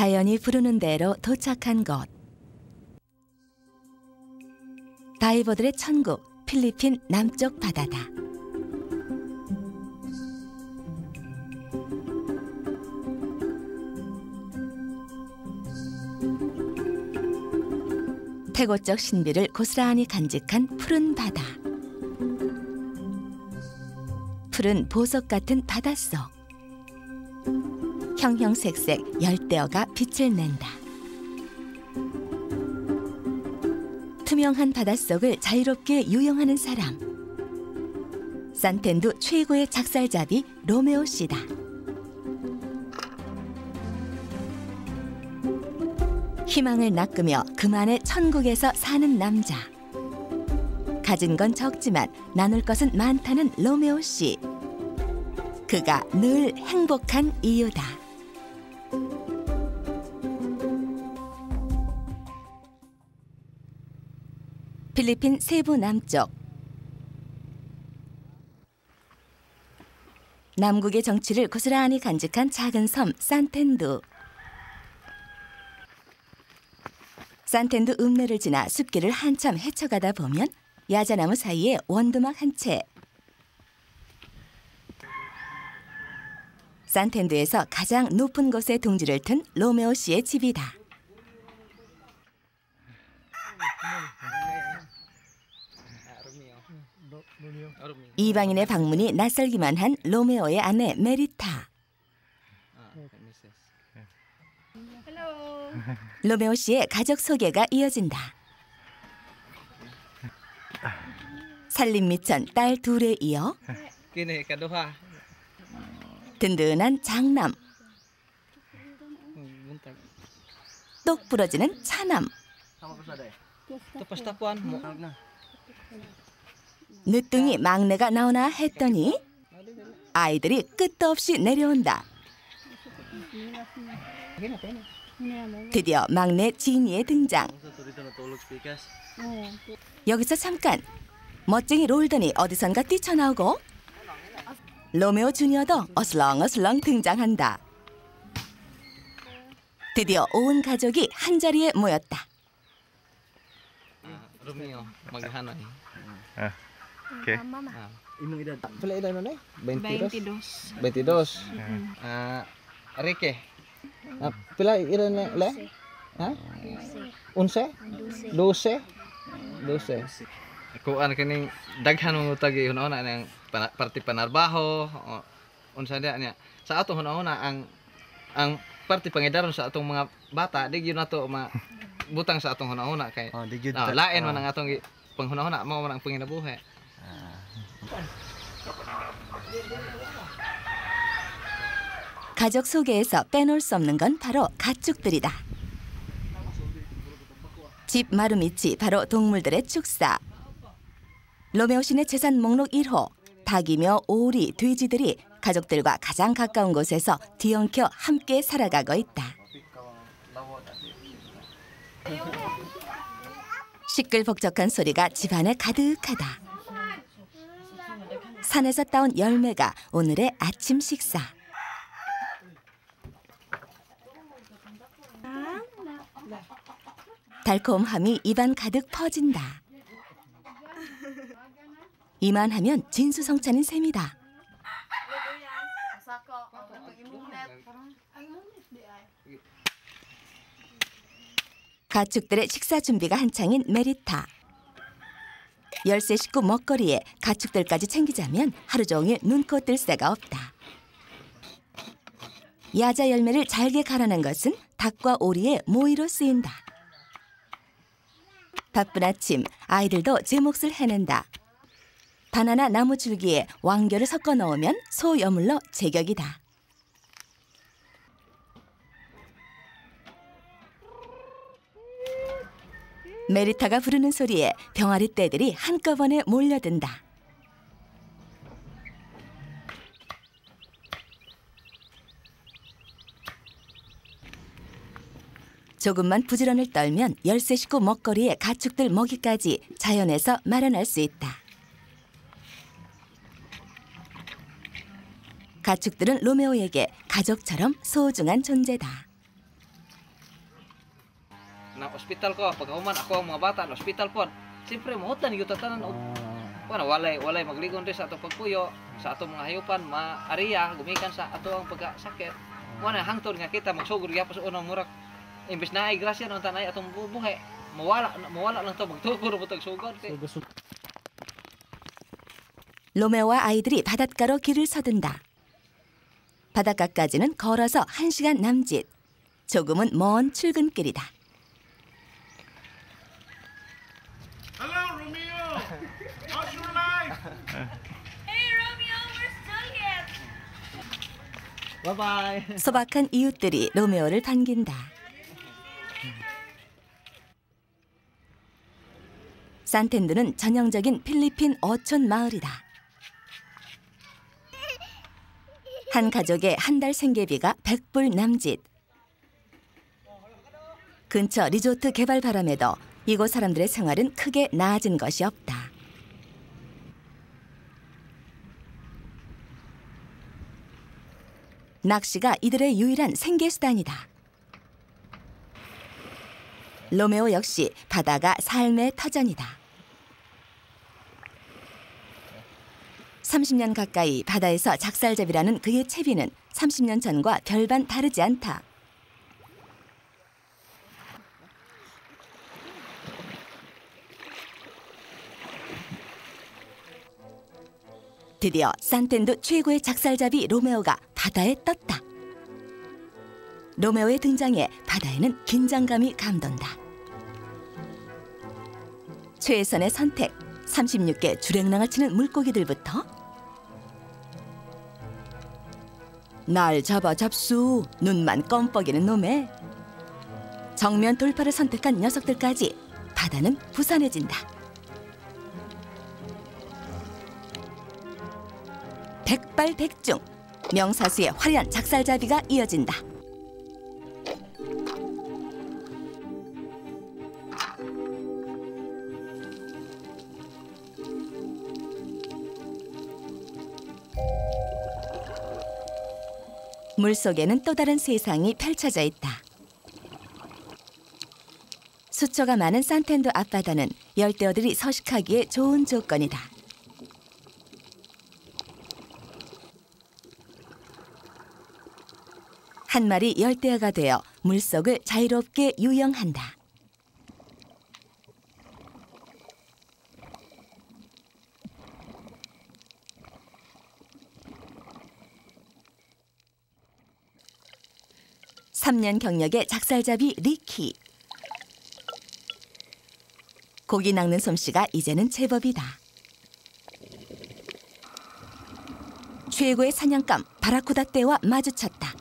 자연이 부르는 대로 도착한 곳. 다이버들의 천국, 필리핀 남쪽 바다다. 태고적 신비를 고스란히 간직한 푸른 바다. 푸른 보석 같은 바닷속. 형형색색 열대어가 빛을 낸다. 투명한 바닷속을 자유롭게 유영하는 사람. 산텐두 최고의 작살잡이 로메오 씨다. 희망을 낚으며 그만의 천국에서 사는 남자. 가진 건 적지만 나눌 것은 많다는 로메오 씨. 그가 늘 행복한 이유다. 필리핀 세부 남쪽. 남국의 정치를 고스란히 간직한 작은 섬 산텐두. 산텐두 읍내를 지나 숲길을 한참 헤쳐가다 보면 야자나무 사이에 원두막 한 채. 산텐두에서 가장 높은 곳에 둥지를 튼 로메오 씨의 집이다. 이방인의 방문이 낯설기만 한 로메오의 아내 메리타. 로메오 씨의 가족 소개가 이어진다. 살림미천 딸 둘에 이어 든든한 장남, 똑 부러지는 차남, 늦둥이 막내가 나오나 했더니 아이들이 끝도 없이 내려온다. 드디어 막내 지니의 등장. 여기서 잠깐 멋쟁이 롤던이 어디선가 뛰쳐나오고 로메오 주니어도 어슬렁어슬렁 등장한다. 드디어 온 가족이 한자리에 모였다. Romeo, mag-Hanoi. Okay. Imong edad. Pila edad mo na? 22. 22. Enrique. Pila edad na le? Ha? 11? 12? 12. Kuan kining daghan mo tagi una-una nang parti panarbaho unsa dia nya. Sa ato una-una ang parti pangidaron sa atong mga bata di gyud nato butang sa atong una-una kay lain man ang atong panghuna-una mao man ang panginabuhi. 가족 소개에서 빼놓을 수 없는 건 바로 가축들이다. 집 마루밑이 바로 동물들의 축사. 로메오 씨네 재산 목록 1호, 닭이며 오리, 돼지들이 가족들과 가장 가까운 곳에서 뒤엉켜 함께 살아가고 있다. 시끌벅적한 소리가 집안에 가득하다. 산에서 따온 열매가 오늘의 아침 식사. 달콤함이 입안 가득 퍼진다. 이만하면 진수성찬인 셈이다. 가축들의 식사 준비가 한창인 메리타. 열세 식구 먹거리에 가축들까지 챙기자면 하루 종일 눈코 뜰 새가 없다. 야자 열매를 잘게 갈아낸 것은 닭과 오리의 모이로 쓰인다. 바쁜 아침, 아이들도 제 몫을 해낸다. 바나나 나무 줄기에 왕겨를 섞어 넣으면 소여물로 제격이다. 메리타가 부르는 소리에 병아리 떼들이 한꺼번에 몰려든다. 조금만 부지런을 떨면 열세 식구 먹거리에 가축들 먹이까지 자연에서 마련할 수 있다. 가축들은 로메오에게 가족처럼 소중한 존재다. na ospital ko pagkahuman ako ang mga bata na ospital pod. Siyempre mohutan gyud tatanan og kuno walay magligon rin sa ato pagpuyo, sa ato mga hayupan, area gumikan sa ato ang pagkasakit. Wala hangtod nga kita magsugod gyapon sa unang murak. Imbes na ay grasya nang tanay atong bubuhi. Mawala lang to magtugur mo tag sugod. 로메오와 아이들이 바닷가로 길을 서든다. 바닷가까지는 걸어서 1시간 남짓. 조금은 먼 출근길이다. Hello, Romeo. How's your life? Hey Romeo, we're still here. Bye-bye. 소박한 이웃들이 로메오를 반긴다. 산텐드는 전형적인 필리핀 어촌 마을이다. 한 가족의 한 달 생계비가 100불 남짓. 근처 리조트 개발 바람에도 이곳 사람들의 생활은 크게 나아진 것이 없다. 낚시가 이들의 유일한 생계수단이다. 로메오 역시 바다가 삶의 터전이다. 30년 가까이 바다에서 작살잡이라는 그의 채비는 30년 전과 별반 다르지 않다. 드디어 산텐도 최고의 작살잡이 로메오가 바다에 떴다. 로메오의 등장에 바다에는 긴장감이 감돈다. 최선의 선택, 36개 주랭랑을 치는 물고기들부터 날 잡아 잡수, 눈만 껌뻑이는 놈에 정면 돌파를 선택한 녀석들까지 바다는 부산해진다. 백발백중, 명사수의 화려한 작살잡이가 이어진다. 물속에는 또 다른 세상이 펼쳐져 있다. 수초가 많은 산텐도 앞바다는 열대어들이 서식하기에 좋은 조건이다. 한 마리 열대어가 되어 물속을 자유롭게 유영한다. (3년) 경력의 작살잡이 리키. 고기 낚는 솜씨가 이제는 제법이다. 최고의 사냥감 바라쿠다 떼와 마주쳤다.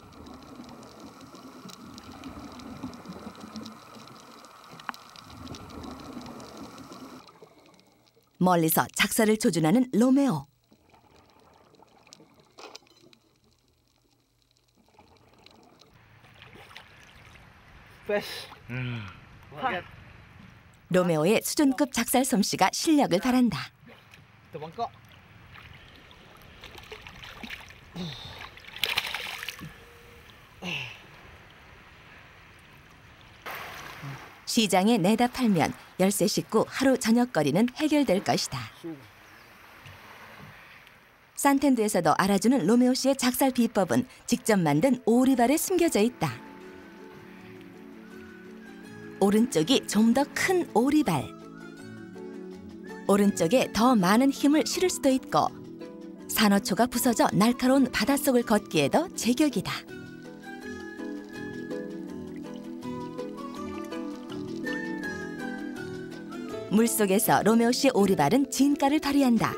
멀리서 작살을 조준하는 로메오. 로메오의 수준급 작살 솜씨가 실력을 발한다. 도망가. 시장에 내다 팔면 열세 식구 하루 저녁거리는 해결될 것이다. 산텐드에서도 알아주는 로메오 씨의 작살 비법은 직접 만든 오리발에 숨겨져 있다. 오른쪽이 좀 더 큰 오리발. 오른쪽에 더 많은 힘을 실을 수도 있고 산호초가 부서져 날카로운 바닷속을 걷기에도 제격이다. 물속에서 로메오 씨의 오리발은 진가를 발휘한다.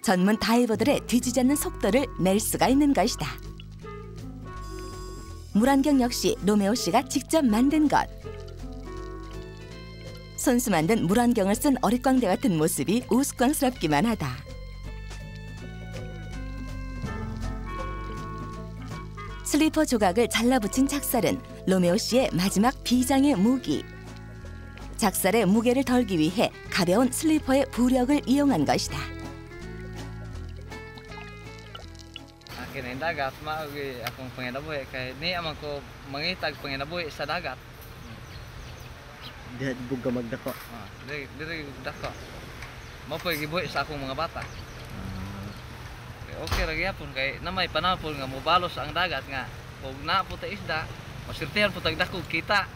전문 다이버들의 뒤지지 않는 속도를 낼 수가 있는 것이다. 물안경 역시 로메오 씨가 직접 만든 것. 손수 만든 물안경을 쓴 어릿광대 같은 모습이 우스꽝스럽기만 하다. 슬리퍼 조각을 잘라붙인 작살은 로메오 씨의 마지막 비장의 무기. 작살의 무게를 덜기 위해 가벼운 슬리퍼의 부력을 이용한 것이다. Akin dagat mao akong panginabuhi kay ni amang ko mangitag panginabuhi sa dagat. Diha buga magdako. Diri dako. Mao pa gibuhi sa akong mga bata. Okay ra gyapon kay namay panahon po nga mobalos ang dagat nga ug na po ta isda, masirtihan po tag dako kita.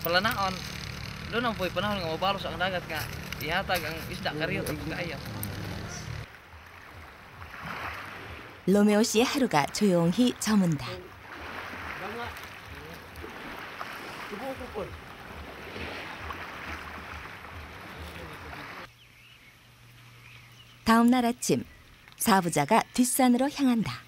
Palanaon doon ang po'y panahon nga mobalos ang dagat nga ihatag ang isda kariyot ang kaayaw. 로메오 씨의 하루가 조용히 저문다. 다음 날 아침, 사부자가 뒷산으로 향한다.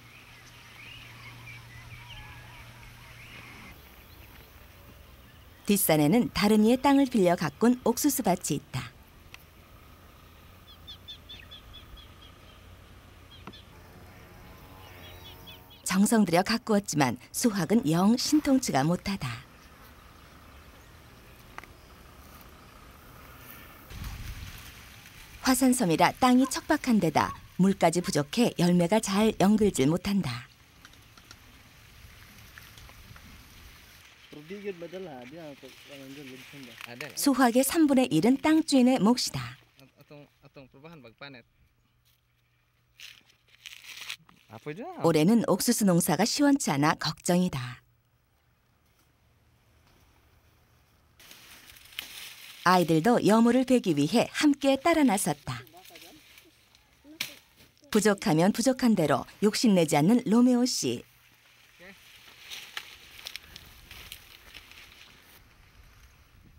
뒷산에는 다른 이의 땅을 빌려 가꾼 옥수수밭이 있다. 정성 들여 가꾸었지만 수확은 영 신통치가 못하다. 화산섬이라 땅이 척박한 데다 물까지 부족해 열매가 잘 연글질 못한다. 수확의 3분의 1은 땅 주인의 몫이다. Atong perubahan magpanet. 올해는 옥수수 농사가 시원치 않아 걱정이다. 아이들도 여물을 베기 위해 함께 따라 나섰다. 부족하면 부족한 대로 욕심내지 않는 로메오 씨.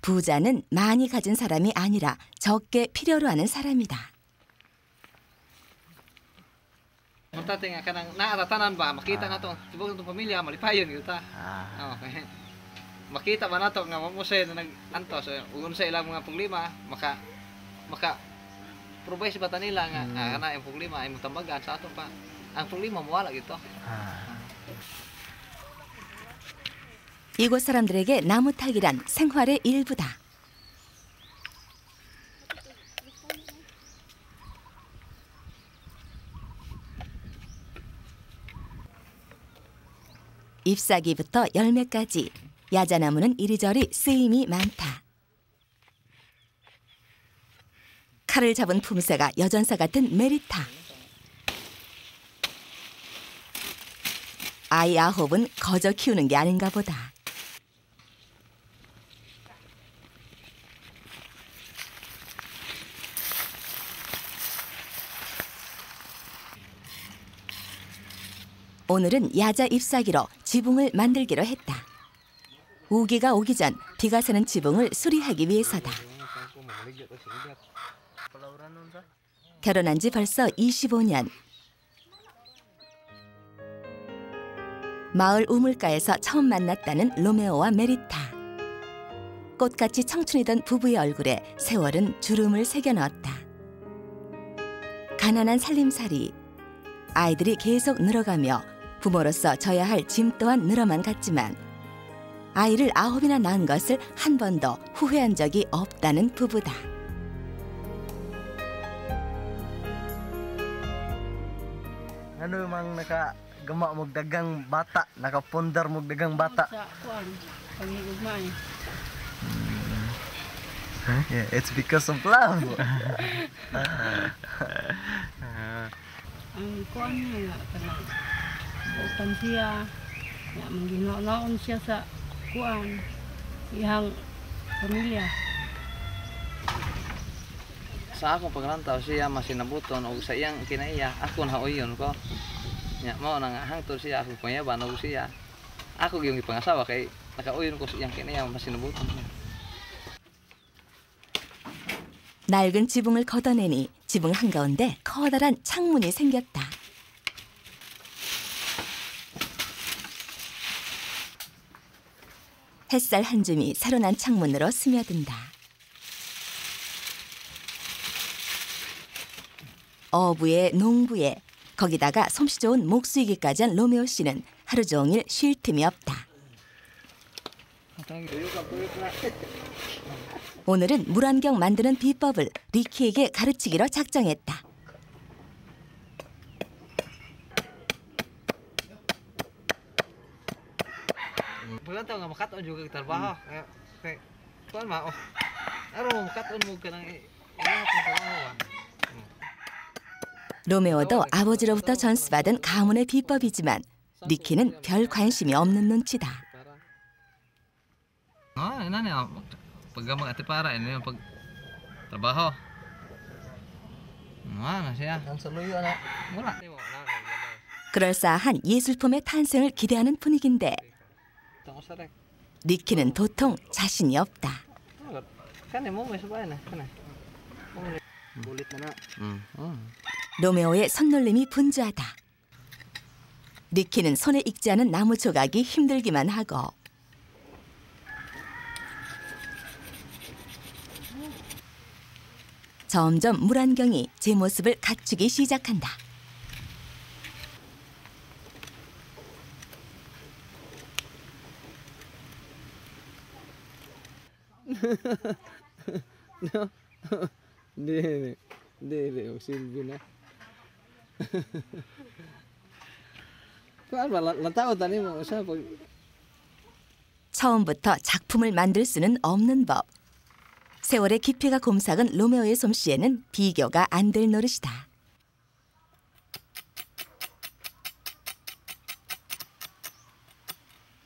부자는 많이 가진 사람이 아니라 적게 필요로 하는 사람이다. Muntate nga kanang naatatanan ba makita nato tibok itong pamilya malipayon gyud ta. Okay. Makita ba nato nga mamusay na nag-antos ug unsa ilang mga problema maka provide ba ta nila nga kana yung problema ay mutambagan sa ato pa. Ang problema mawala gito. 이곳 사람들에게 나무 타기란 생활의 일부다. 잎사귀부터 열매까지 야자나무는 이리저리 쓰임이 많다. 칼을 잡은 품새가 여전사 같은 메리타. 아이 9은 거저 키우는 게 아닌가 보다. 오늘은 야자 잎사귀로 지붕을 만들기로 했다. 우기가 오기 전 비가 새는 지붕을 수리하기 위해서다. 결혼한 지 벌써 25년. 마을 우물가에서 처음 만났다는 로메오와 메리타. 꽃같이 청춘이던 부부의 얼굴에 세월은 주름을 새겨 넣었다. 가난한 살림살이. 아이들이 계속 늘어가며 부모로서 져야 할 짐 또한 늘어만 갔지만 아이를 9이나 낳은 것을 한 번도 후회한 적이 없다는 부부다. Ano mang nakagama mog dagang bata, nakapundar mog dagang bata. Yeah, it's because of love. Ang kuan niya kanang utan siya ya mangginaon siya sa kuan iyang pamilya. Sa akong pagrantaw siya masinabuton og sa iyang kinaiya ako nahaoyon ko. Nya mao nang hangtod siya ako payaban og siya. Ako gyung ipangasawa kay nakauyon ko sa iyang kinaiya masinabuton. 낡은 지붕을 걷어내니 지붕 한가운데 커다란 창문이 생겼다. 햇살 한 줌이 새로 난 창문으로 스며든다. 어부에 농부에 거기다가 솜씨 좋은 목수이기까지 한 로메오 씨는 하루 종일 쉴 틈이 없다. 오늘은 물안경 만드는 비법을 리키에게 가르치기로 작정했다. Paglantaw nga makataon juga kita trabaho. Kay kuan mah. Oh. Aron katon mo kanang iya 로메오도 아버지로부터 전수받은 가문의 비법이지만 니키는 별 관심이 없는 눈치다. Ah, ina niya. Paggamang ati para, ina yung pag trabaho. Na siya. Ang saluyo na. Wala. 그럴싸한 예술품의 탄생을 기대하는 분위기인데 Tungkol sa rek. 니키는 도통 자신이 없다. Kani mo may sabay na. Kana. Bulit na na. 로메오의 손놀림이 분주하다. 니키는 손에 익지 않은 나무 조각이 힘들기만 하고 점점 물안경이 제 모습을 갖추기 시작한다. Hindi, silbi na. Kuan ba lantaw tani mo sa pag 처음부터 작품을 만들 수는 없는 법. 세월의 깊이가 곰삭은 로메오의 솜씨에는 비교가 안 될 노릇이다.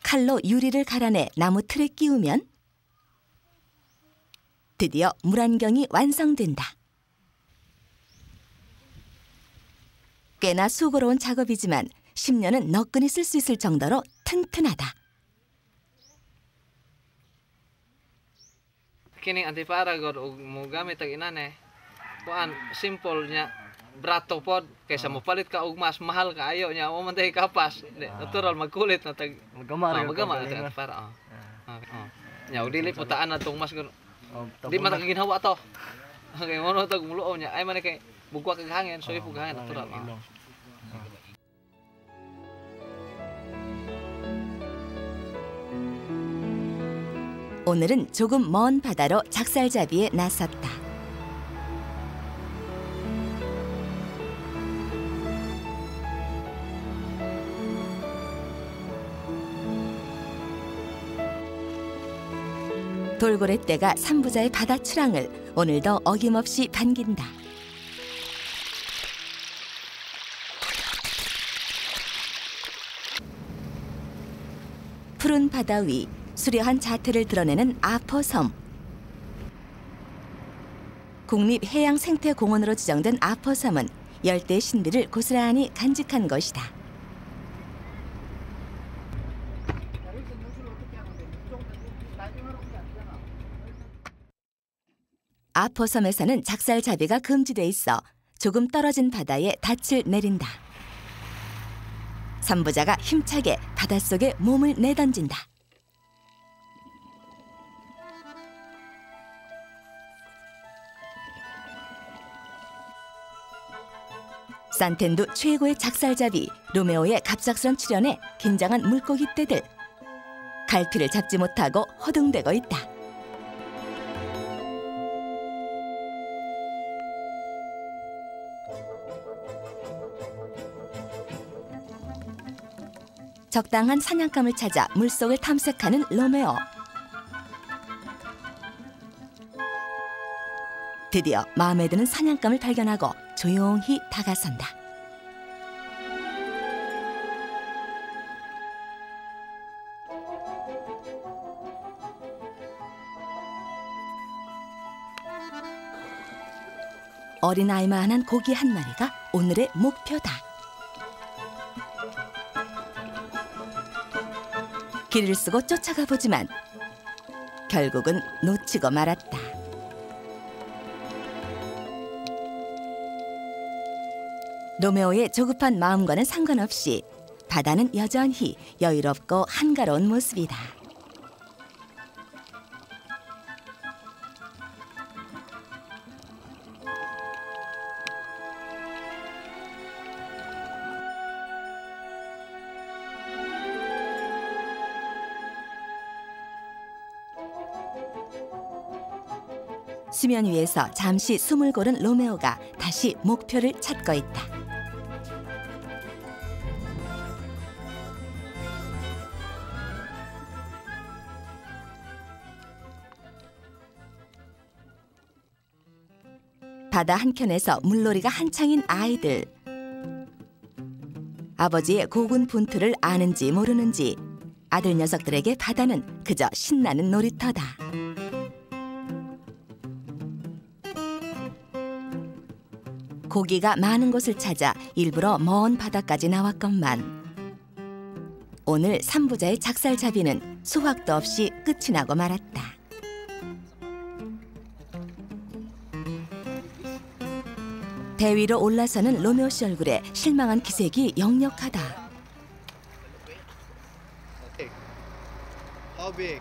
칼로 유리를 갈아내 나무 틀에 끼우면 드디어 물안경이 완성된다. 꽤나 수고로운 작업이지만 10년은 너끈히 쓸 수 있을 정도로 튼튼하다. kining antipara god og mo gamit ang inane. Kuan simple nya brato pod kaysa mo palit ka og mas mahal kaayo nya mo man tay kapas. Natural magkulit na tag Magama rin. magama ta antipara. Nya og dili putaan na tong mas di man ta ginhawa to. Okay mo no tag muluo nya ay man kay bugwa kag hangin so ipug hangin natural. 오늘은 조금 먼 바다로 작살잡이에 나섰다. 돌고래떼가 삼부자의 바다 출항을 오늘도 어김없이 반긴다. 푸른 바다 위 수려한 자태를 드러내는 아포섬. 국립해양생태공원으로 지정된 아포섬은 열대 신비를 고스란히 간직한 것이다. 아포섬에서는 작살잡이가 금지돼 있어 조금 떨어진 바다에 닻을 내린다. 삼부자가 힘차게 바닷속에 몸을 내던진다. 산텐두 최고의 작살잡이 로메오의 갑작스런 출현에 긴장한 물고기 떼들. 갈피를 잡지 못하고 허둥대고 있다. 적당한 사냥감을 찾아 물속을 탐색하는 로메오. 드디어 마음에 드는 사냥감을 발견하고 조용히 다가선다. 어린아이만한 고기 한 마리가 오늘의 목표다. 길을 쓰고 쫓아가 보지만 결국은 놓치고 말았다. 로메오의 조급한 마음과는 상관없이 바다는 여전히 여유롭고 한가로운 모습이다. 수면 위에서 잠시 숨을 고른 로메오가 다시 목표를 찾고 있다. 바다 한켠에서 물놀이가 한창인 아이들. 아버지의 고군분투를 아는지 모르는지 아들 녀석들에게 바다는 그저 신나는 놀이터다. 고기가 많은 곳을 찾아 일부러 먼 바다까지 나왔건만 오늘 삼부자의 작살잡이는 수확도 없이 끝이 나고 말았다. 배 위로 올라서는 로메오 씨 얼굴에 실망한 기색이 역력하다. How big?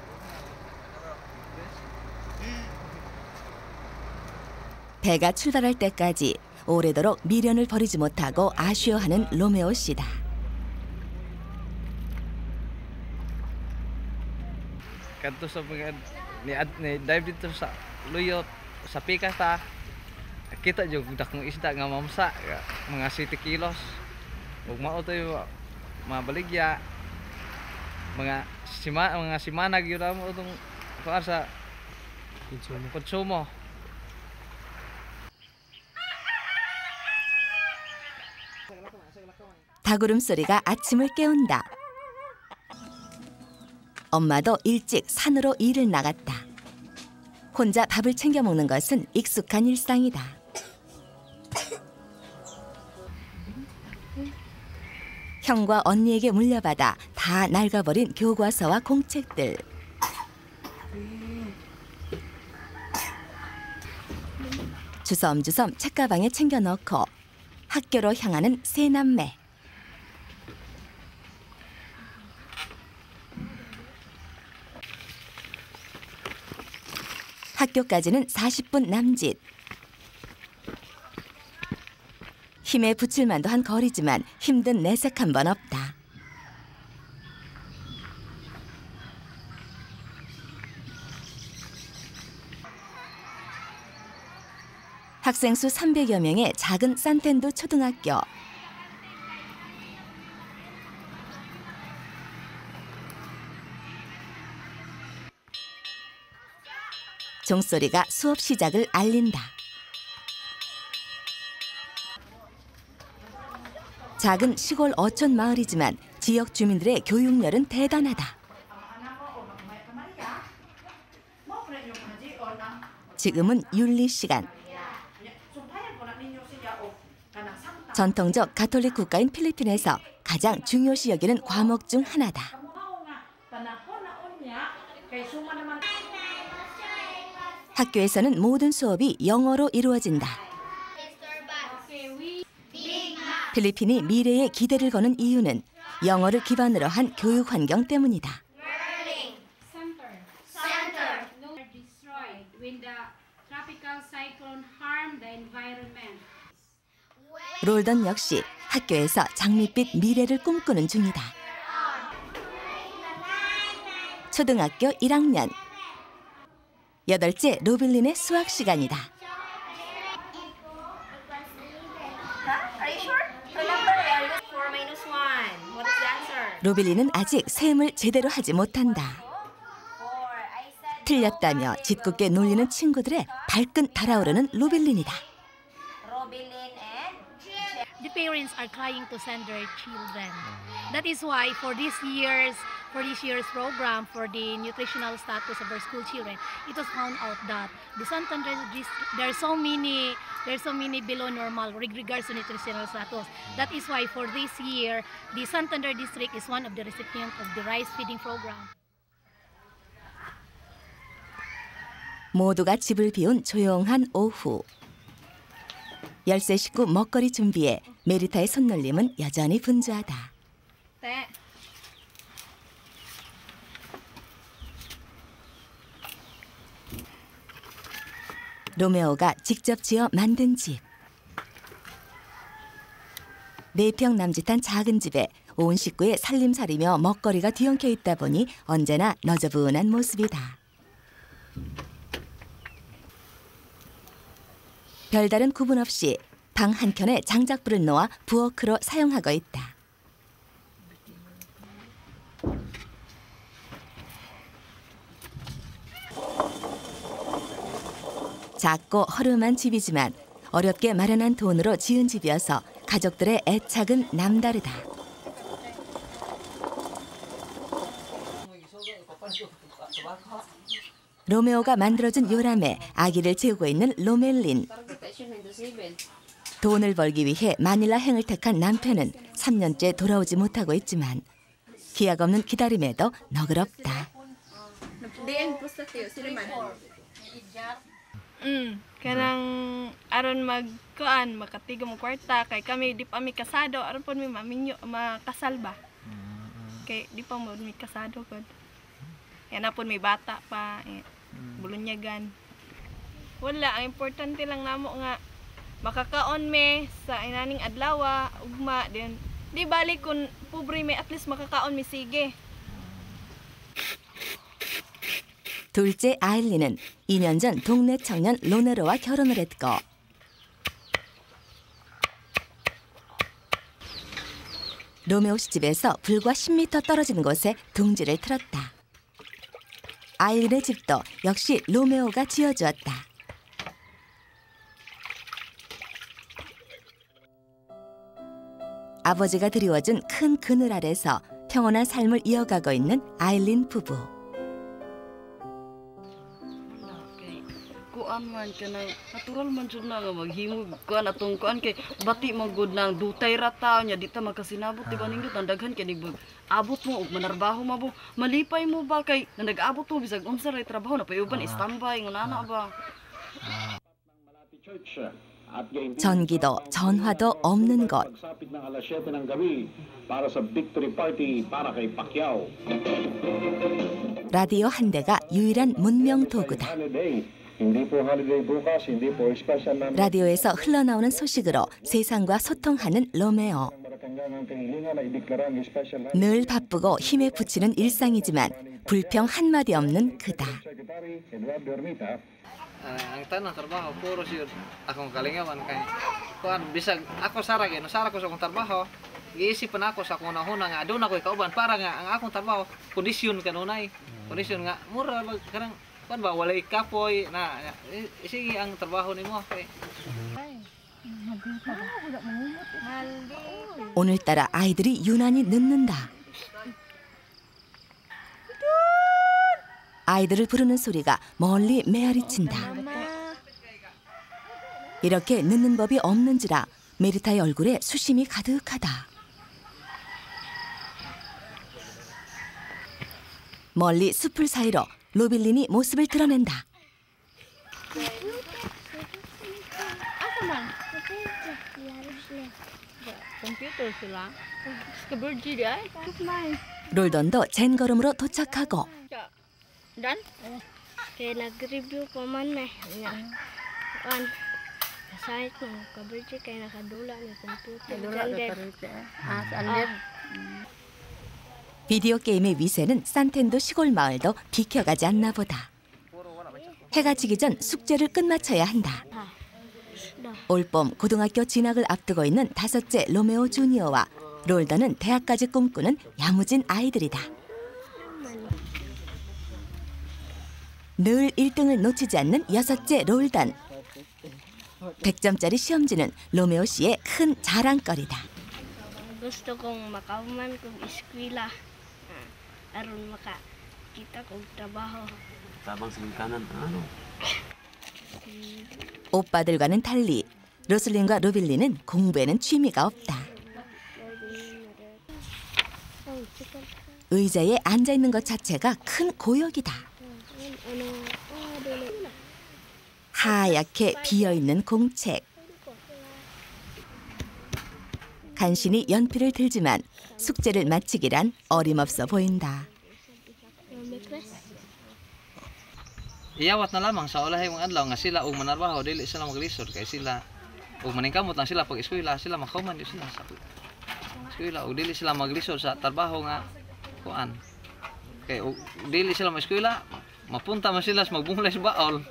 배가 출발할 때까지 오래도록 미련을 버리지 못하고 아쉬워하는 로메오 씨다. Kadto sa mga ni dive dito sa luyot sa pikas ta. Kita jud dakong isda nga mamsa mga 7 kilos. Ug mao to mabaligya mga simana gyud mo itong kuan sa konsumo. 닭울음 소리가 아침을 깨운다. 엄마도 일찍 산으로 일을 나갔다. 혼자 밥을 챙겨 먹는 것은 익숙한 일상이다. 형과 언니에게 물려받아 다 낡아버린 교과서와 공책들. 주섬주섬 책가방에 챙겨 넣고 학교로 향하는 세 남매. 학교까지는 40분 남짓. 힘에 붙일 만도 한 거리지만 힘든 내색 한 번 없다. 학생 수 300여 명의 작은 산텐도 초등학교. 종소리가 수업 시작을 알린다. 작은 시골 어촌 마을이지만 지역 주민들의 교육열은 대단하다. 지금은 윤리 시간. 전통적 가톨릭 국가인 필리핀에서 가장 중요시 여기는 과목 중 하나다. 학교에서는 모든 수업이 영어로 이루어진다. 필리핀이 미래에 기대를 거는 이유는 영어를 기반으로 한 교육 환경 때문이다. 롤던 역시 학교에서 장밋빛 미래를 꿈꾸는 중이다. 초등학교 1학년. 8째 로빌린의 수학 시간이다. 로빌린은 아직 셈을 제대로 하지 못한다. 틀렸다며 짓궂게 놀리는 친구들의 발끈 달아오르는 로빌린이다. The parents are trying to send their children. That is why for this year's program for the nutritional status of our school children, it was found out that the Santander there are so many below normal with regards to nutritional status. That is why for this year, the Santander district is one of the recipients of the rice feeding program. 모두가 집을 비운 조용한 오후. 열세 식구 먹거리 준비에 메리타의 손놀림은 여전히 분주하다. 네. 로메오가 직접 지어 만든 집. 4평 남짓한 작은 집에 온 식구의 살림살이며 먹거리가 뒤엉켜 있다 보니 언제나 너저분한 모습이다. 별다른 구분 없이 방 한켠에 장작불을 놓아 부엌으로 사용하고 있다. 작고 허름한 집이지만 어렵게 마련한 돈으로 지은 집이어서 가족들의 애착은 남다르다. 로메오가 만들어준 요람에 아기를 재우고 있는 로멜린. 돈을 벌기 위해 마닐라행을 택한 남편은 3년째 돌아오지 못하고 있지만 기약 없는 기다림에도 너그럽다. Kanang aron makatigo mo kwarta kay kami di pa mi kasado aron pud mi maminyo makasal ba. Kay di pa mo mi kasado gud. Yan na pud may bata pa bulunyagan. Wala, ang importante lang namo nga makakaon me sa inaning adlaw ugma din. Di balik kun pobre me at least makakaon mi sige. 둘째 아일린은 2년 전 동네 청년 로네로와 결혼을 했고 로메오 씨 집에서 불과 10m 떨어진 곳에 둥지를 틀었다. 아일린의 집도 역시 로메오가 지어주었다. 아버지가 드리워준 큰 그늘 아래서 평온한 삶을 이어가고 있는 아일린 부부. Kuan man kana natural man jud na nga maghimo kuan atong kuan kay bati man gud nang dutay ra tawo nya di ta makasinabot di ba nindot ang daghan kay abot mo og manarbaho mo malipay mo ba kay nag-abot mo bisag unsa ray trabaho na payuban standby ngana ba. 전기도 전화도 없는 곳. 라디오 한 대가 유일한 문명 도구다. 라디오에서 흘러나오는 소식으로 세상과 소통하는 로메오. 늘 바쁘고 힘에 부치는 일상이지만 불평 한마디 없는 그다. Ang tanang trabaho puro siya akong kalingawan kay kuan bisag ako sara ko sa akong trabaho giisipan ako sa akong nahuna nga aduna koy kauban para nga ang akong trabaho kondisyon kanunay kondisyon nga mura karang kuan ba walay kapoy na sige ang trabaho nimo kay 오늘따라 아이들이 유난히 늦는다. 아이들을 부르는 소리가 멀리 메아리친다. 이렇게 늦는 법이 없는지라 메리타의 얼굴에 수심이 가득하다. 멀리 숲을 사이로 로빌린이 모습을 드러낸다. 롤던도 젠걸음으로 도착하고 Dan? Kaya nag-review ko man site mo, kaberji kaya nakadula ng computer. 비디오 게임의 위세는 산텐도 시골 마을도 비켜가지 않나 보다. 해가 지기 전 숙제를 끝마쳐야 한다. 올봄 고등학교 진학을 앞두고 있는 5째 로메오 주니어와 롤던은 대학까지 꿈꾸는 야무진 아이들이다. 늘 1등을 놓치지 않는 6째 롤던. 100점짜리 시험지는 로메오 씨의 큰 자랑거리다. Gusto kong makauman kong eskwela. Aron makakita kong trabaho. Tabang singkanan ano. 오빠들과는 달리 로슬린과 로빌리는 공부에는 취미가 없다. 의자에 앉아있는 것 자체가 큰 고역이다. 하얗게 비어있는 공책. 간신히 연필을 들지만 숙제를 마치기란 어림없어 보인다. iyawat na lamang sa ulahay mga adlaw nga sila og manarbaho dili sila maglisod kay sila og maningkamot lang sila pag eskwela sila makauman di sila sa eskwela og dili sila maglisod sa trabaho nga kuan kay og dili sila mag-eskwela mapunta man sila sa magbungles baol.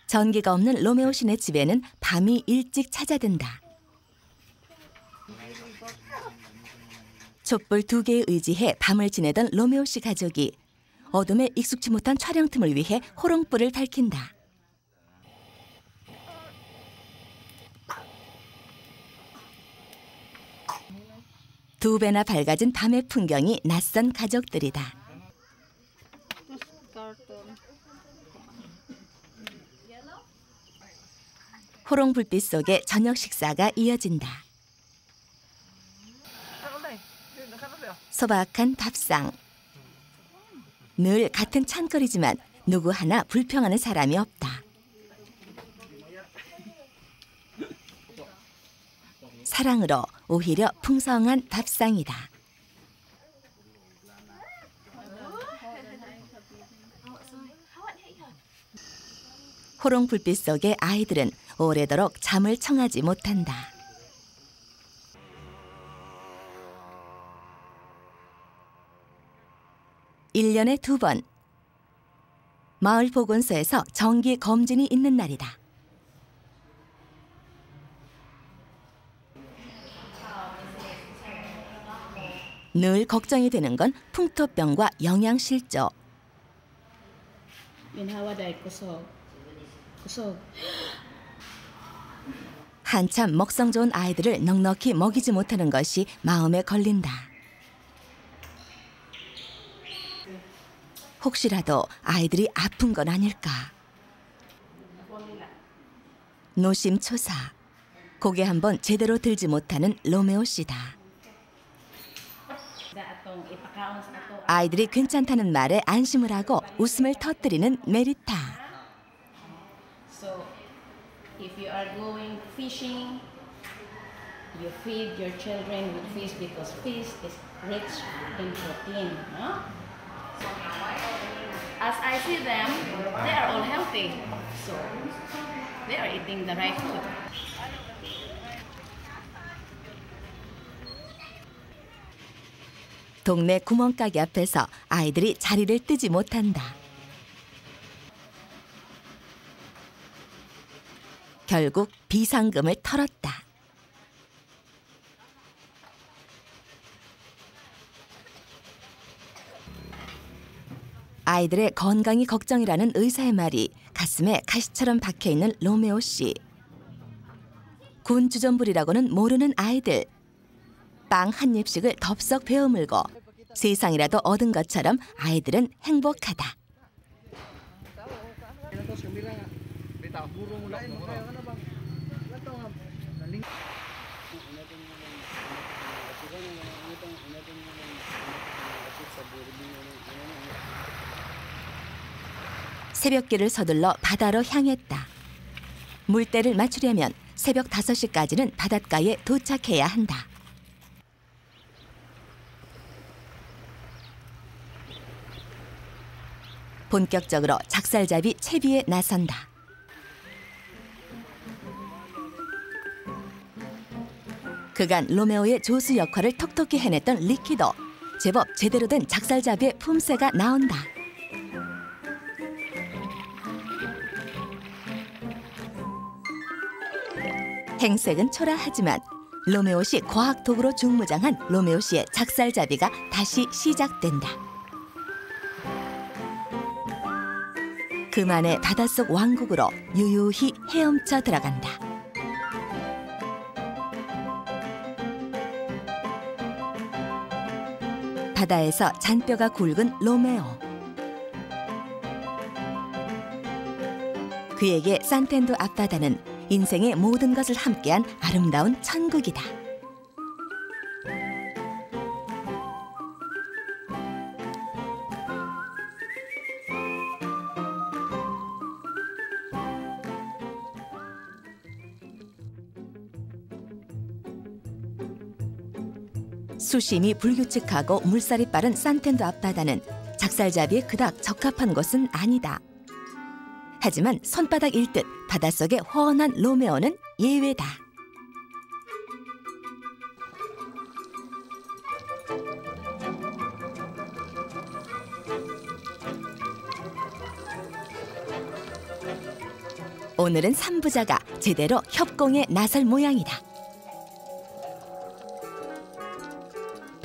전기가 없는 로메오 씨네 집에는 밤이 일찍 찾아든다. 촛불 2개에 의지해 밤을 지내던 로메오 씨 가족이 어둠에 익숙지 못한 촬영 틈을 위해 호롱불을 밝힌다. 두 배나 밝아진 밤의 풍경이 낯선 가족들이다. 호롱 불빛 속에 저녁 식사가 이어진다. 소박한 밥상. 늘 같은 찬거리지만 누구 하나 불평하는 사람이 없다. 사랑으로 오히려 풍성한 밥상이다. 호롱 불빛 속의 아이들은 오래도록 잠을 청하지 못한다. (1년에 2번) 마을 보건소에서 정기 검진이 있는 날이다. 늘 걱정이 되는 건 풍토병과 영양실조. 한참 먹성 좋은 아이들을 넉넉히 먹이지 못하는 것이 마음에 걸린다. 혹시라도 아이들이 아픈 건 아닐까. 노심초사. 고개 한번 제대로 들지 못하는 로메오 씨다. 아이들이 괜찮다는 말에 안심을 하고 웃음을 터뜨리는 메리타. So, if you are going fishing, you feed your children with fish because fish is rich in protein. No? As I see them, they are all healthy. So, they are eating the right food. 동네 구멍가게 앞에서 아이들이 자리를 뜨지 못한다. 결국 비상금을 털었다. 아이들의 건강이 걱정이라는 의사의 말이 가슴에 가시처럼 박혀있는 로메오 씨. 군 주전부리라고는 모르는 아이들. 빵 한 입씩을 덥석 베어물고 세상이라도 얻은 것처럼 아이들은 행복하다. 새벽길을 서둘러 바다로 향했다. 물때를 맞추려면 새벽 5시까지는 바닷가에 도착해야 한다. 본격적으로 작살잡이 채비에 나선다. 그간 로메오의 조수 역할을 톡톡히 해냈던 리키도 제법 제대로 된 작살잡이의 품새가 나온다. 행색은 초라하지만 로메오 씨 과학 도구로 중무장한 로메오 씨의 작살잡이가 다시 시작된다. 그만의 바닷속 왕국으로 유유히 헤엄쳐 들어간다. 바다에서 잔뼈가 굵은 로메오. 그에게 산텐도 앞바다는 인생의 모든 것을 함께한 아름다운 천국이다. 수심이 불규칙하고 물살이 빠른 산텐도 앞바다는 작살잡이에 그닥 적합한 곳은 아니다. 하지만 손바닥 일듯 바닷속의 훤한 로메오는 예외다. 오늘은 삼부자가 제대로 협공에 나설 모양이다.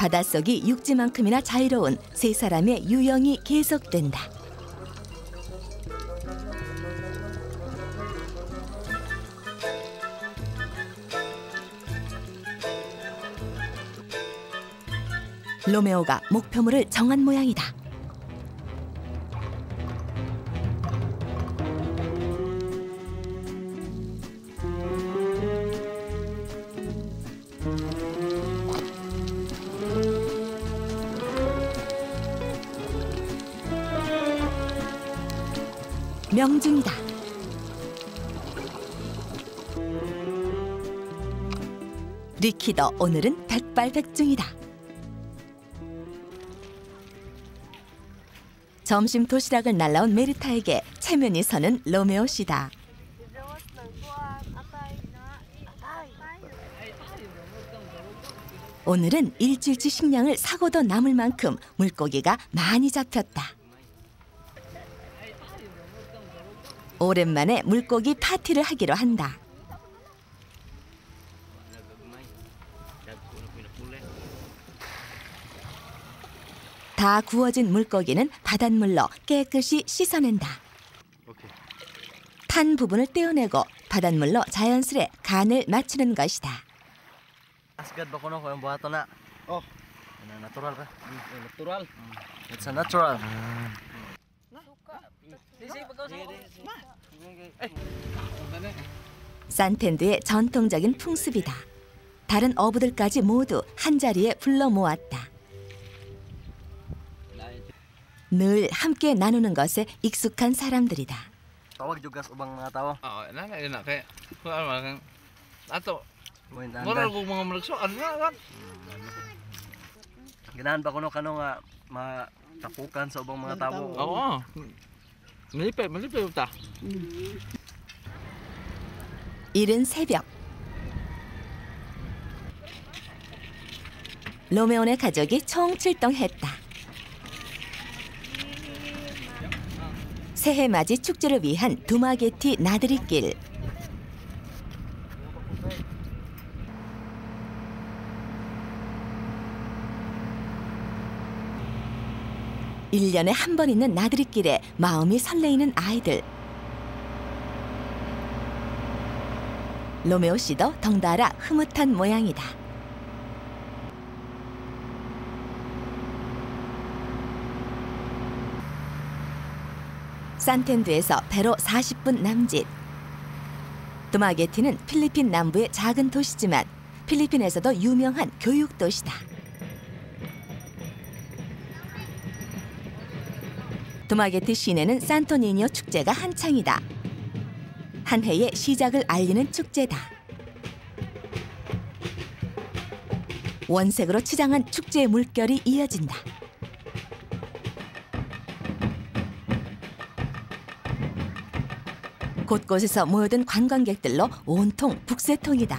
바닷속이 육지만큼이나 자유로운 세 사람의 유영이 계속된다. 로메오가 목표물을 정한 모양이다. 명중이다. 리키도 오늘은 백발백중이다. 점심 도시락을 날라온 메리타에게 체면이 서는 로메오 씨다. 오늘은 일주일치 식량을 사고도 남을 만큼 물고기가 많이 잡혔다. 오랜만에 물고기 파티를 하기로 한다. 다 구워진 물고기는 바닷물로 깨끗이 씻어낸다. 탄 부분을 떼어내고 바닷물로 자연스레 간을 맞추는 것이다. Asgad ba kuno ko yung buhato na? Oh. Natural ka? Natural. It's a natural. 산텐드의 전통적인 풍습이다. 다른 어부들까지 모두 한자리에 불러 모았다. 늘 함께 나누는 것에 익숙한 사람들이다. Tawag juga sa ubang mga tao. Na kaya kung ato Moral kung mga malagsoan na kan. Ganahan ba kuno kano nga matapukan sa ubang mga tao? Oo. Malipay ta. 이른 새벽 로메오네 가족이 총출동했다. 새해 맞이 축제를 위한 두마게티 나들이길. (1년에) 한 번 있는 나들이길에 마음이 설레이는 아이들. 로메오 씨도 덩달아 흐뭇한 모양이다. 산텐드에서 배로 40분 남짓. 두마게티는 필리핀 남부의 작은 도시지만 필리핀에서도 유명한 교육 도시다. 두마게티 시내는 산토니니오 축제가 한창이다. 한 해의 시작을 알리는 축제다. 원색으로 치장한 축제의 물결이 이어진다. 곳곳에서 모여든 관광객들로 온통 북새통이다.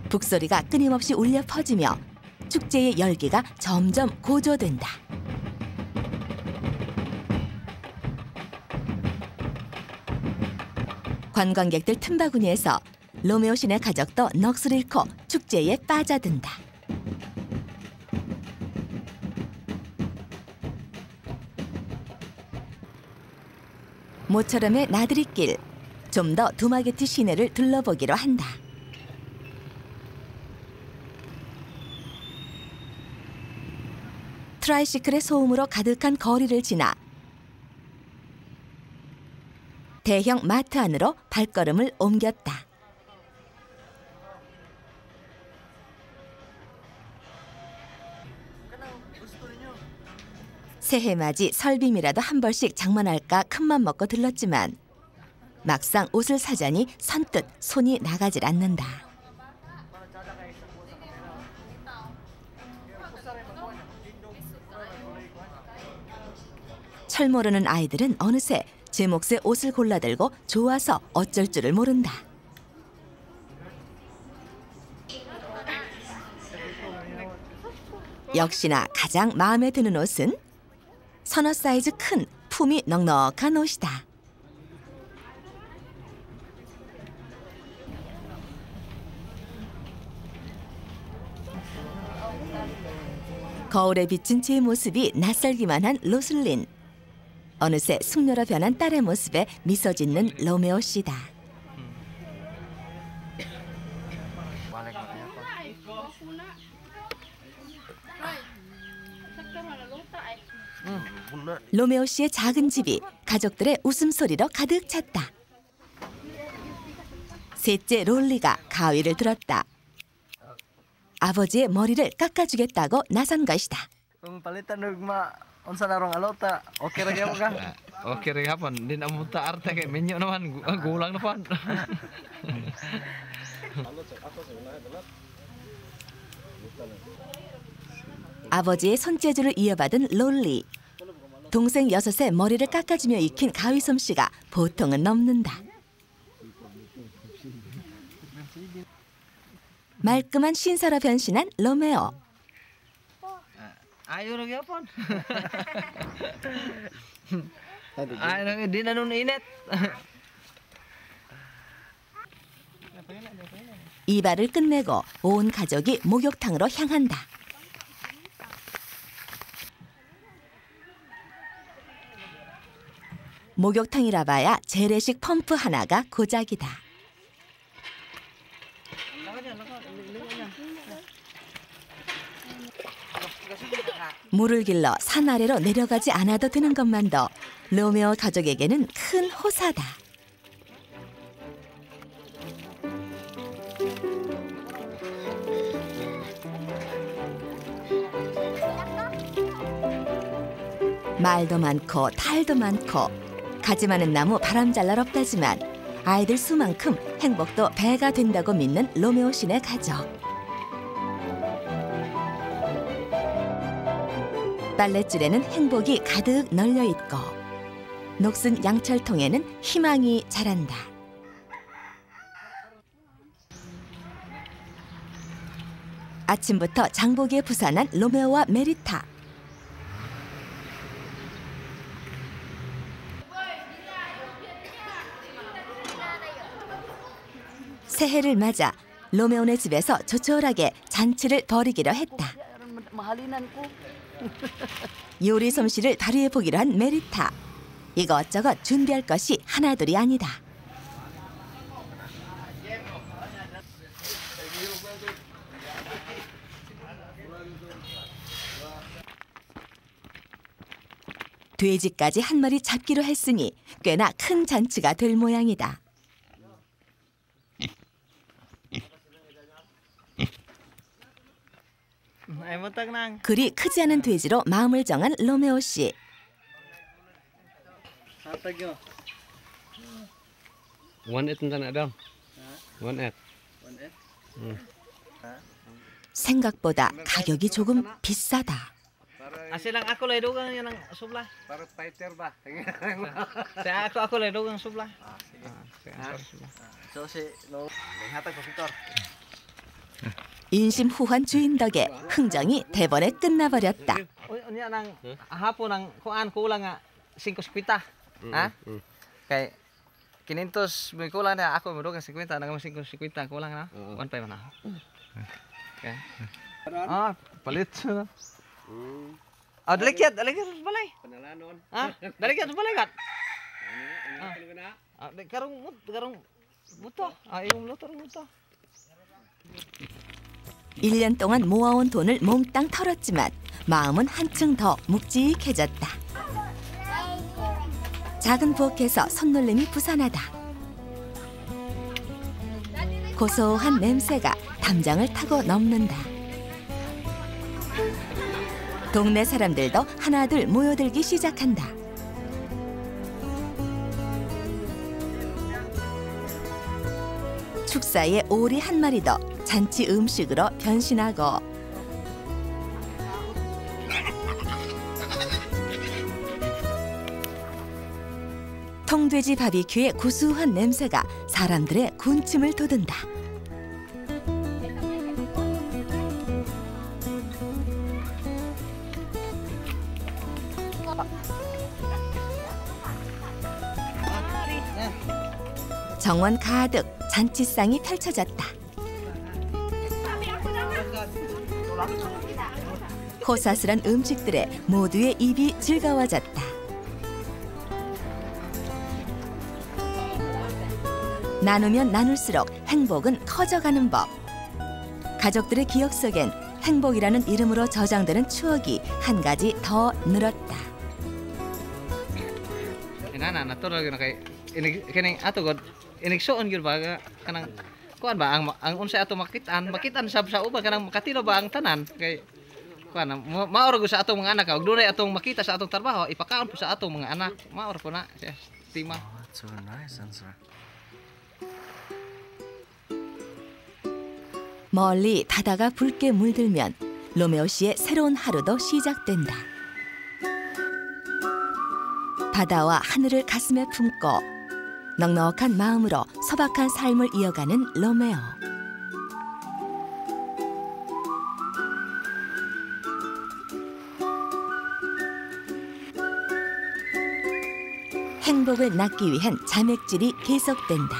북소리가 끊임없이 울려 퍼지며 축제의 열기가 점점 고조된다. 관광객들 틈바구니에서 로메오 씨네 가족도 넋을 잃고 축제에 빠져든다. 모처럼의 나들이길, 좀 더 두마게티 시내를 둘러보기로 한다. 트라이시클의 소음으로 가득한 거리를 지나 대형 마트 안으로 발걸음을 옮겼다. 새해 맞이 설빔이라도 한 벌씩 장만할까 큰맘 먹고 들렀지만 막상 옷을 사자니 선뜻 손이 나가질 않는다. 철 모르는 아이들은 어느새 제 몫의 옷을 골라들고 좋아서 어쩔 줄을 모른다. 역시나 가장 마음에 드는 옷은 서너 사이즈 큰 품이 넉넉한 옷이다. 거울에 비친 제 모습이 낯설기만 한 로슬린. 어느새 숙녀로 변한 딸의 모습에 미소 짓는 로메오 씨다. 로메오 씨의 작은 집이 가족들의 웃음소리로 가득 찼다. 셋째 롤리가 가위를 들었다. 아버지의 머리를 깎아주겠다고 나선 것이다. Palitan ng unsa narong alota. Okay ra gyud ka? Oke rin hapon. Di na mo ta arte kay menyo naman gulang naman. 아버지의 손재주를 이어받은 롤리. 동생 6의 머리를 깎아주며 익힌 가위 솜씨가 보통은 넘는다. 말끔한 신사로 변신한 로메오. Ayo lagi hapon. Ay, di na nun init. 이발을 끝내고 온 가족이 목욕탕으로 향한다. 목욕탕이라 봐야 재래식 펌프 하나가 고작이다. 물을 길러 산 아래로 내려가지 않아도 되는 것만도 로메오 가족에게는 큰 호사다. 말도 많고 탈도 많고 가지 많은 나무 바람잘날 없다지만 아이들 수만큼 행복도 배가 된다고 믿는 로메오 씨네 가족. 빨랫줄에는 행복이 가득 널려 있고 녹슨 양철통에는 희망이 자란다. 아침부터 장보기에 부산한 로메오와 메리타. 새해를 맞아 로메오네 집에서 조촐하게 잔치를 벌이기로 했다. 요리 솜씨를 발휘해 보기로 한 메리타. 이것저것 준비할 것이 하나둘이 아니다. 돼지까지 한 마리 잡기로 했으니 꽤나 큰 잔치가 될 모양이다. 그리 크지 않은 돼지로 마음을 정한 로메오 씨. 생각보다 가격이 조금 비싸다. Asilang ako lay dugang yan ang supla. Para fighter ba? Sa ako lay dugang supla. So si no hatag ko 인심 후한 주인 덕에 흥정이 대번에 끝나버렸다. Unya nang hapon ang kuan kulang nga 5.50. Ha? Kay 500 may kulang na ako mo dugang 50 nang 5.50 kulang na. 1.5 na. Okay. Ah, palit na. Ah, dalikyat balay. Panalanon. Ah, dalikyat balay kat. Ah, karong buto. Ah, yung luto buto. 1년 동안 모아온 돈을 몽땅 털었지만 마음은 한층 더 묵직해졌다. 작은 부엌에서 손놀림이 부산하다. 고소한 냄새가 담장을 타고 넘는다. 동네 사람들도 하나둘 모여들기 시작한다. 축사에 오리 한 마리도 잔치 음식으로 변신하고 통돼지 바비큐의 구수한 냄새가 사람들의 군침을 돋운다. 정원 가득 잔치상이 펼쳐졌다. 호사스런 음식들에 모두의 입이 즐거워졌다. 나누면 나눌수록 행복은 커져가는 법. 가족들의 기억 속엔 행복이라는 이름으로 저장되는 추억이 한 가지 더 늘었다. Inana natural gina kay ini kining ato god inigsoon gyud ba kanang kuan ba ang unsay ato makitaan sab sa uban kanang makatino ba ang tanan kay kuan maor go sa atong mga anak ug dunay atong makita sa atong trabaho ipakaon po sa atong mga anak maor po na siya estima. That's so nice answer. 멀리 바다가 붉게 물들면 로메오 씨의 새로운 하루도 시작된다. 바다와 하늘을 가슴에 품고 넉넉한 마음으로 소박한 삶을 이어가는 로메오. 행복을 낳기 위한 자맥질이 계속된다.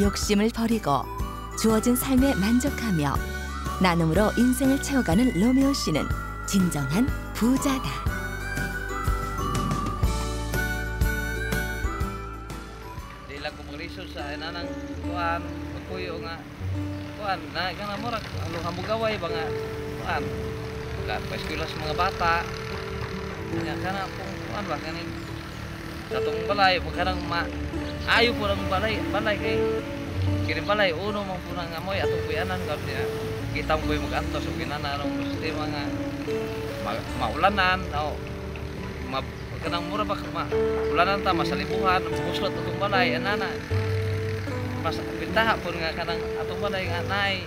욕심을 버리고 주어진 삶에 만족하며 나눔으로 인생을 채워가는 로메오 씨는 진정한 부자다. Dila ko magrisol sa nanang kuan pagpuyo nga kuan na kana murag ano hamugaway ba nga kuan ka eskwela sa mga bata nya kana kuan ba kanin katong balay kanang ayo po lang balay kay kini balay uno man po nang amoy atong kuyanan kasi kita mo mag-antos og kinana anong sistema nga maulanan o kanang mura ba ulanan ta masalibuhan buslot atong balay anana mas pintaha po nga kanang atong balay nga nay.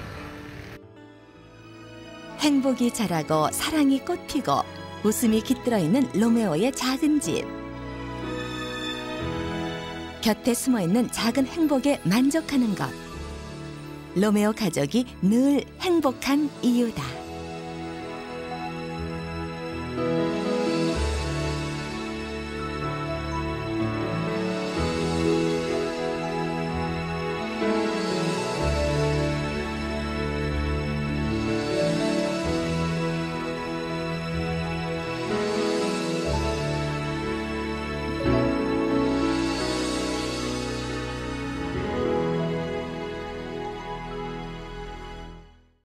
행복이 자라고 사랑이 꽃피고 웃음이 깃들어 있는 로메오의 작은 집. 곁에 숨어있는 작은 행복에 만족하는 것. 로메오 가족이 늘 행복한 이유다.